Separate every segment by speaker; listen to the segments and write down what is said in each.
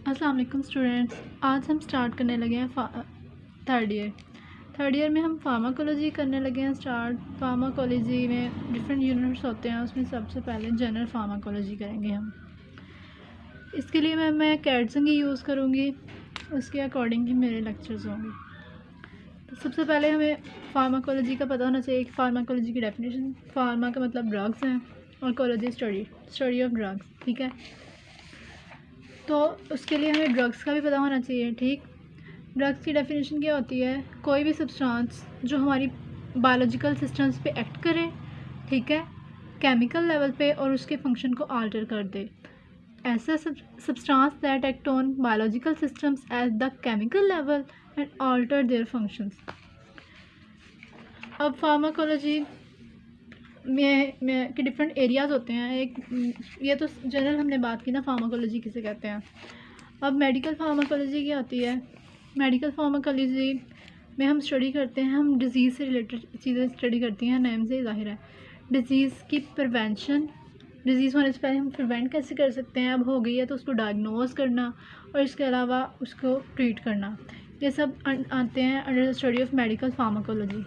Speaker 1: अस्सलाम वालेकुम स्टूडेंट्स। आज हम स्टार्ट करने लगे हैं थर्ड ईयर में हम फार्माकोलॉजी करने लगे हैं स्टार्ट। फार्माकोलॉजी में डिफरेंट यूनिट्स होते हैं, उसमें सबसे पहले जनरल फार्माकोलॉजी करेंगे हम। इसके लिए मैं कैटसन की यूज़ करूँगी, उसके अकॉर्डिंग ही मेरे लेक्चर्स होंगे। तो सबसे पहले हमें फार्माकोलॉजी का पता होना चाहिए कि फार्माकोलॉजी की डेफिनेशन। फार्मा का मतलब ड्रग्स हैं और कोलॉजी स्टडी ऑफ ड्रग्स, ठीक है। तो उसके लिए हमें ड्रग्स का भी पता होना चाहिए, ठीक। ड्रग्स की डेफिनेशन क्या होती है? कोई भी सब्सटेंस जो हमारी बायोलॉजिकल सिस्टम्स पे एक्ट करे, ठीक है, केमिकल लेवल पे, और उसके फंक्शन को आल्टर कर दे। ऐसा substance that act on biological systems at the chemical level and alter their functions. अब फार्माकोलॉजी में के डिफरेंट एरियाज़ होते हैं। एक ये तो जनरल हमने बात की ना, फार्माकोलॉजी किसे कहते हैं। अब मेडिकल फार्माकोलॉजी क्या होती है? मेडिकल फार्माकोलॉजी में हम स्टडी करते हैं, हम डिज़ीज़ से रिलेटेड चीज़ें स्टडी करती हैं। नेम से ज़ाहिर है डिज़ीज़ की प्रिवेंशन, डिज़ीज़ होने से पहले हम प्रिवेंट कैसे कर सकते हैं, अब हो गई है तो उसको डायग्नोज करना और इसके अलावा उसको ट्रीट करना, ये सब आते हैं under the study of medical pharmacology.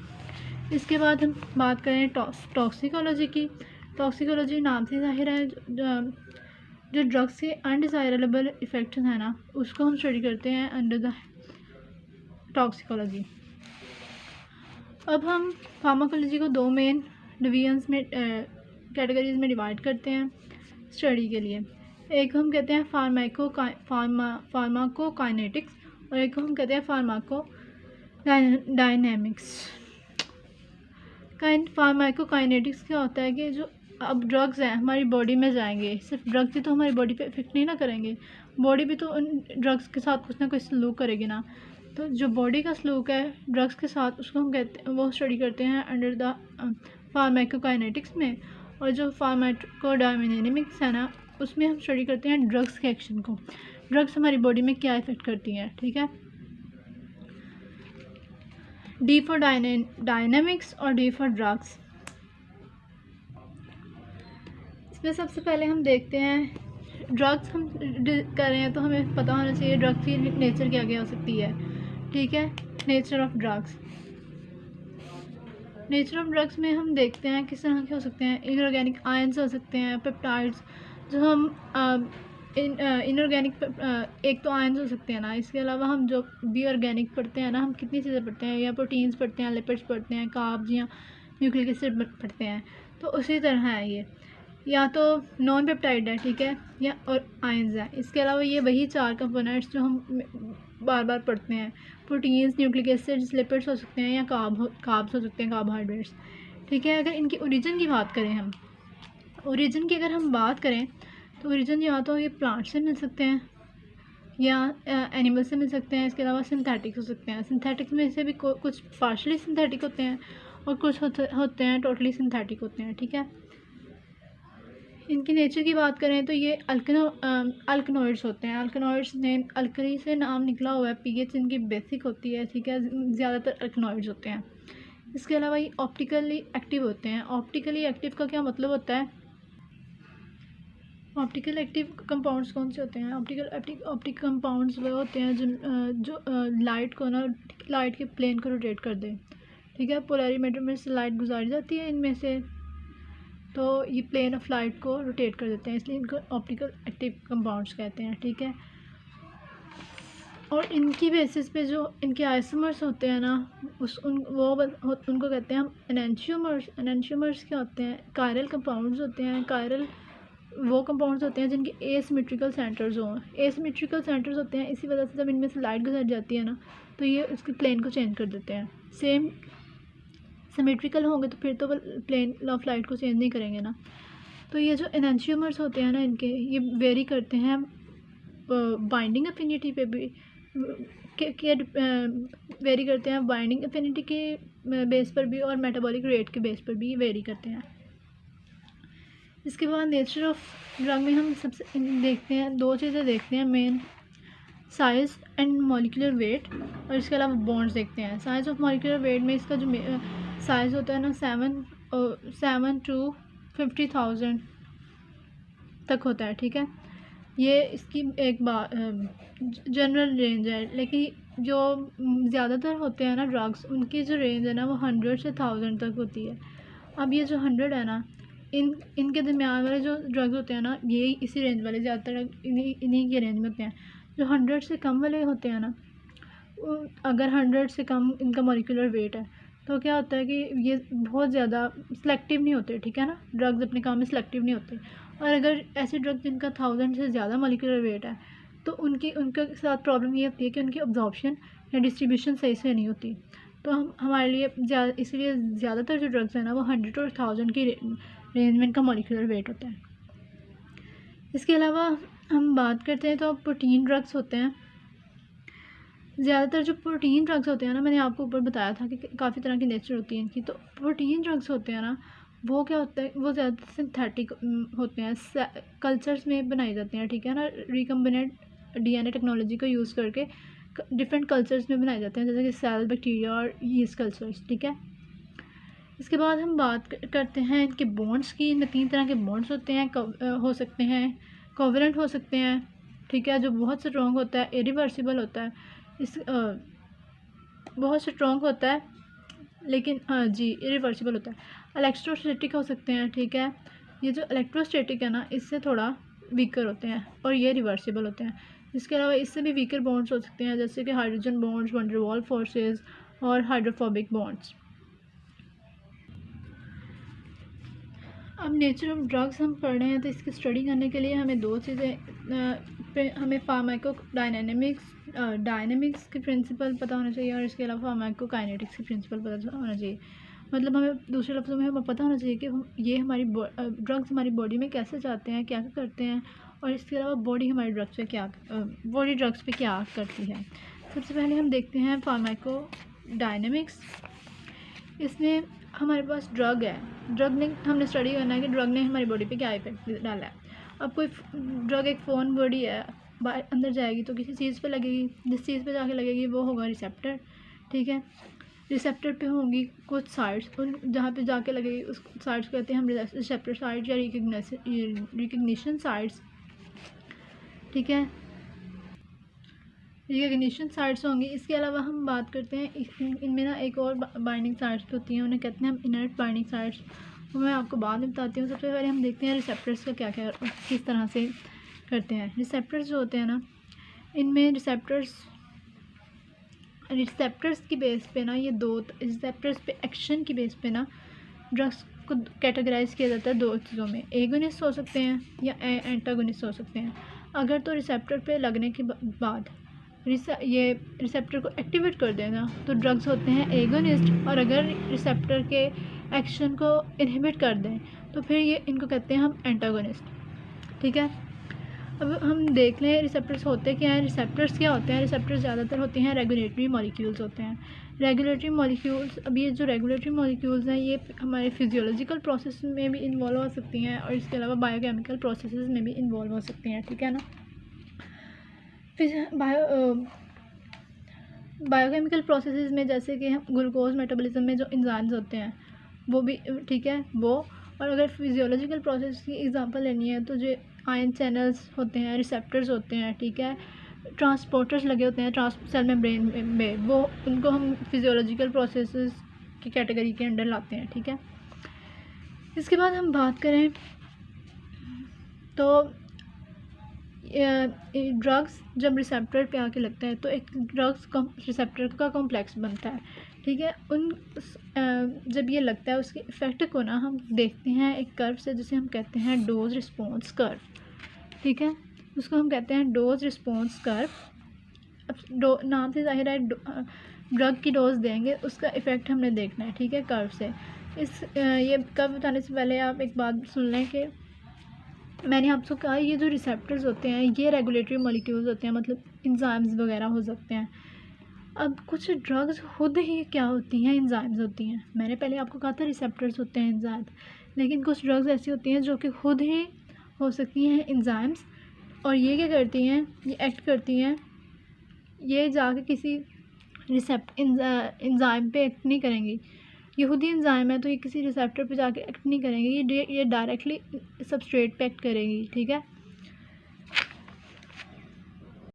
Speaker 1: इसके बाद हम बात करें टॉक्सिकोलॉजी की। टॉक्सिकोलॉजी नाम से ज़ाहिर है जो ड्रग्स के अनडिज़ायरेबल इफ़ेक्ट्स हैं ना, उसको हम स्टडी करते हैं अंडर द टॉक्सिकोलॉजी। अब हम फार्माकोलॉजी को दो मेन डिवीजन्स में कैटेगरीज में डिवाइड करते हैं स्टडी के लिए। एक हम कहते हैं फार्माकोकाइनेटिक्स और एक को हम कहते हैं फार्माकोडायनेमिक्स। फार्माकोकाइनेटिक्स क्या होता है कि जो अब ड्रग्स हैं हमारी बॉडी में जाएंगे, सिर्फ ड्रग्स ही तो हमारी बॉडी पे इफेक्ट नहीं ना करेंगे, बॉडी भी तो उन ड्रग्स के साथ कुछ ना कुछ सलूक करेगी ना। तो जो बॉडी का सलूक है ड्रग्स के साथ, उसको हम कहते हैं, वो स्टडी करते हैं अंडर द फार्माकोकाइनेटिक्स में। और जो फार्माकोडायनेमिक्स है ना, उसमें हम स्टडी करते हैं ड्रग्स के एक्शन को, ड्रग्स हमारी बॉडी में क्या इफेक्ट करती हैं, ठीक है। डी फॉर डायनेमिक्स और डी फॉर ड्रग्स। इसमें सबसे पहले हम देखते हैं ड्रग्स हम कर रहे हैं तो हमें पता होना चाहिए ड्रग्स की नेचर क्या क्या हो सकती है, ठीक है। Nature of drugs, nature of drugs में हम देखते हैं किस तरह के हो सकते हैं। इनऑर्गेनिक आयंस हो सकते हैं, पेप्टाइड्स, जो हम इनऑर्गेनिक एक तो आयंस हो सकते हैं ना, इसके अलावा हम जो भी ऑर्गेनिक पढ़ते हैं ना, हम कितनी चीज़ें पढ़ते हैं, या प्रोटीन्स पढ़ते हैं, लिपिड्स पढ़ते हैं, कार्ब्स या न्यूक्लिक एसिड पढ़ते हैं। तो उसी तरह है ये, या तो नॉन पेप्टाइड है, ठीक है, या और आयंस है। इसके अलावा ये वही चार कंपोनेंट्स जो हम बार बार पढ़ते हैं, प्रोटीन्स, न्यूक्लिक एसिड्स, लिपिड्स हो सकते हैं, या कार्ब्स हो सकते हैं, कार्बोहाइड्रेट्स, ठीक है। अगर इनकी ओरिजिन की बात करें, हम ओरिजिन की अगर हम बात करें तो ओरिजिन या तो ये प्लांट से मिल सकते हैं या एनिमल से मिल सकते हैं। इसके अलावा सिंथेटिक हो सकते हैं। सिंथेटिक्स में से भी कुछ पार्शली सिंथेटिक होते हैं और कुछ होते हैं टोटली सिंथेटिक होते हैं, ठीक है। इनकी नेचर की बात करें तो ये अल्कनोइड्स होते हैं। अल्कनोइड्स नेम अल्कली से नाम निकला हुआ है, पीएच इनकी बेसिक होती है, ठीक है। ज़्यादातर अल्कनोइड्स होते हैं। इसके अलावा ये ऑप्टिकली एक्टिव होते हैं। ऑप्टिकली एक्टिव का क्या मतलब होता है? ऑप्टिकल एक्टिव कंपाउंड्स कौन से होते हैं? ऑप्टिक कंपाउंड्स वो होते हैं जो लाइट को ना, लाइट के प्लेन को रोटेट कर दें, ठीक है। पोलैरिमीटर में से लाइट गुजारी जाती है इनमें से, तो ये प्लेन ऑफ लाइट को रोटेट कर देते हैं, इसलिए इनको ऑप्टिकल एक्टिव कंपाउंड्स कहते हैं, ठीक है। और इनकी बेसिस पे जो इनके आइसोमर्स होते हैं ना, उनको कहते हैं हम एनेंशियोमर्स। एनेंशियोमर्स क्या होते हैं? कायरल कंपाउंड्स होते हैं। कायरल वो कंपाउंड्स होते हैं जिनके एसिमेट्रिकल सेंटर्स हों। एसिमेट्रिकल सेंटर्स होते हैं, इसी वजह से जब इनमें से लाइट गुजर जाती है ना, तो ये उसके प्लेन को चेंज कर देते हैं। सेम सिमेट्रिकल होंगे तो फिर तो प्लेन ऑफ लाइट को चेंज नहीं करेंगे ना। तो ये जो एनेंशियोमर्स होते हैं ना, इनके ये वेरी करते हैं बाइंडिंग एफिनिटी पे भी, वेरी करते हैं बाइंडिंग एफिनिटी के बेस पर भी और मेटाबॉलिक रेट के बेस पर भी वेरी करते हैं। इसके बाद नेचर ऑफ ड्रग में हम सबसे देखते हैं, दो चीज़ें देखते हैं main, size and molecular weight, और इसके अलावा बॉन्ड्स देखते हैं। साइज़ ऑफ मॉलिक्यूलर वेट में इसका जो साइज़ होता है ना 7 to 50,000 तक होता है, ठीक है। ये इसकी एक जनरल रेंज है, लेकिन जो ज़्यादातर होते हैं ना ड्रग्स, उनकी जो रेंज है ना वो 100 से 1000 तक होती है। अब ये जो 100 है ना, इनके दरमियान वाले जो ड्रग्स होते हैं ना, ये इसी रेंज वाले ज़्यादातर इन्हीं के रेंज में होते हैं। जो 100 से कम वाले होते हैं ना, अगर 100 से कम इनका मॉलिक्यूलर वेट है तो क्या होता है कि ये बहुत ज़्यादा सिलेक्टिव नहीं होते, ठीक है ना, ड्रग्स अपने काम में सिलेक्टिव नहीं होते। और अगर ऐसे ड्रग्स जिनका 1000 से ज़्यादा मॉलिक्यूलर वेट है तो उनके साथ प्रॉब्लम ये होती है कि उनकी अब्जॉर्प्शन या डिस्ट्रीब्यूशन सही से नहीं होती। तो हमारे लिए इसलिए ज़्यादातर जो ड्रग्स हैं ना वो 100 और 1000 की रेंज में इनका मॉलिक्यूलर वेट होता है। इसके अलावा हम बात करते हैं तो प्रोटीन ड्रग्स होते हैं। ज़्यादातर जो प्रोटीन ड्रग्स होते हैं ना, मैंने आपको ऊपर बताया था कि काफ़ी तरह की नेचर होती है इनकी। तो प्रोटीन ड्रग्स होते हैं ना, वो क्या होता है, वो ज़्यादातर सिंथेटिक होते हैं, कल्चर्स में बनाए जाते हैं, ठीक है ना, रिकम्बिनेंट DNA टेक्नोलॉजी को यूज़ करके डिफरेंट कल्चर्स में बनाए जाते हैं, जैसे कि सेल, बैक्टीरिया और यीस्ट कल्चर्स, ठीक है। इसके बाद हम बात करते हैं इनके बॉन्ड्स की। इनमें 3 तरह के बॉन्ड्स होते हैं, हो सकते हैं कोवेलेंट हो सकते हैं, ठीक है, जो बहुत स्ट्रॉन्ग होता है, इरिवर्सिबल होता है, बहुत स्ट्रॉन्ग होता है लेकिन इरिवर्सिबल होता है। इलेक्ट्रोस्टैटिक हो सकते हैं, ठीक है, ये जो इलेक्ट्रोस्टैटिक है ना, इससे थोड़ा वीकर होते हैं और ये रिवर्सिबल होते हैं। इसके अलावा इससे भी वीकर बॉन्ड्स हो सकते हैं, जैसे कि hydrogen bonds, wonder wall forces और हाइड्रोफोबिक बॉन्ड्स। अब नेचर ऑफ ड्रग्स हम पढ़ रहे हैं, तो इसकी स्टडी करने के लिए हमें 2 चीज़ें, हमें डायनेमिक्स की प्रिंसिपल पता होना चाहिए और इसके अलावा फार्माकोकाइनेटिक्स की प्रिंसिपल पता होना चाहिए। मतलब हमें दूसरे लफ्ज़ों में हमें पता होना चाहिए कि ये हमारी ड्रग्स हमारी बॉडी में कैसे जाते हैं, क्या करते हैं, और इसके अलावा बॉडी हमारी बॉडी ड्रग्स पे क्या करती है। सबसे पहले हम देखते हैं फार्माकोडायनेमिक्स। इसमें हमारे पास ड्रग है, ड्रग ने हमने स्टडी करना है कि ड्रग ने हमारी बॉडी पे क्या इफेक्ट डाला है। अब कोई ड्रग एक फ़ोन बॉडी है, बाहर अंदर जाएगी तो किसी चीज़ पे लगेगी, जिस चीज़ पे जाके लगेगी वो होगा रिसेप्टर, ठीक है। रिसेप्टर पे होंगी कुछ साइट्स, उन जहाँ पे जाके लगेगी उस साइट्स को कहते हैं हम रिसेप्टर साइट्स या रिकग्निशन साइट्स, ठीक है, रिकग्निशन साइट्स होंगी। इसके अलावा हम बात करते हैं इनमें ना एक और बाइंडिंग साइट्स होती हैं, उन्हें कहते हैं हम इनर्ट बाइंडिंग साइट्स, वो मैं आपको बाद में बताती हूँ। सबसे पहले हम देखते हैं रिसेप्टर्स का क्या क्या किस तरह से करते हैं। रिसेप्टर्स जो होते हैं ना, इनमें रिसेप्टर्स की बेस पे ना ये रिसेप्टर्स पे एक्शन की बेस पे ना ड्रग्स को कैटेगराइज किया जाता है 2 चीज़ों में, एगोनिस्ट हो सकते हैं या एंटागोनिस्ट हो सकते हैं। अगर तो रिसेप्टर पे लगने के बाद ये रिसेप्टर को एक्टिवेट कर देना तो ड्रग्स होते हैं एगोनिस्ट, और अगर रिसेप्टर के एक्शन को इनहिबिट कर दें तो फिर ये इनको कहते हैं हम एंटागोनिस्ट, ठीक है। अब हम देख लें रिसेप्टर्स होते क्या हैं। रिसेप्टर्स क्या होते हैं, रिसेप्टर्स ज़्यादातर होते हैं रेगुलेटरी मॉलिक्यूल्स होते हैं। रेगुलेटरी मॉलिक्यूल्स, अब ये जो रेगुलेटरी मॉलिक्यूल्स हैं ये हमारे फिजियोलॉजिकल प्रोसेस में भी इन्वॉल्व हो सकती हैं और इसके अलावा बायोकेमिकल प्रोसेसेस में भी इन्वॉल्व हो सकती हैं, ठीक है ना। फिर बायोकेमिकल प्रोसेसेस में जैसे कि हम ग्लूकोज मेटाबॉलिज्म में जो एंजाइम्स होते हैं वो भी, ठीक है, वो। और अगर फिजियोलॉजिकल प्रोसेस की एग्जांपल लेनी है तो जो आयन चैनल्स होते हैं, रिसेप्टर्स होते हैं, ठीक है, ट्रांसपोर्टर्स लगे होते हैं सेल मेम्ब्रेन में, वो उनको हम फिजियोलॉजिकल प्रोसेसेस की कैटेगरी के अंडर लाते हैं, ठीक है। इसके बाद हम बात करें तो ड्रग्स जब रिसेप्टर पे आके लगता है तो एक ड्रग्स रिसेप्टर का कॉम्प्लेक्स बनता है, ठीक है। जब ये लगता है उसके इफ़ेक्ट को ना हम देखते हैं एक कर्व से, जिसे हम कहते हैं डोज रिस्पॉन्स कर्व, ठीक है, उसको हम कहते हैं डोज रिस्पॉन्स कर्व। अब नाम से जाहिर है ड्रग की डोज देंगे, उसका इफ़ेक्ट हमने देखना है, ठीक है, कर्व से। ये कर्व बताने से पहले आप एक बात सुन लें कि मैंने आपसे कहा ये जो रिसेप्टर्स होते हैं ये रेगुलेटरी मॉलिक्यूल्स होते हैं, मतलब एंजाइम्स वगैरह हो सकते हैं। अब कुछ ड्रग्स खुद ही क्या होती हैं, एंजाइम्स होती हैं। मैंने पहले आपको कहा था रिसेप्टर्स होते हैं एंजाइम्स, लेकिन कुछ ड्रग्स ऐसी होती हैं जो कि खुद ही हो सकती हैं एंजाइम्स, और ये क्या करती हैं, ये एक्ट करती हैं, ये जाके किसी एंजाइम पे एक्ट नहीं करेंगी। ये खुद ही एंजाइम है तो ये किसी रिसेप्टर पे जाके एक्ट नहीं करेंगी, ये डायरेक्टली सबस्ट्रेट पे एक्ट करेंगी, ठीक है।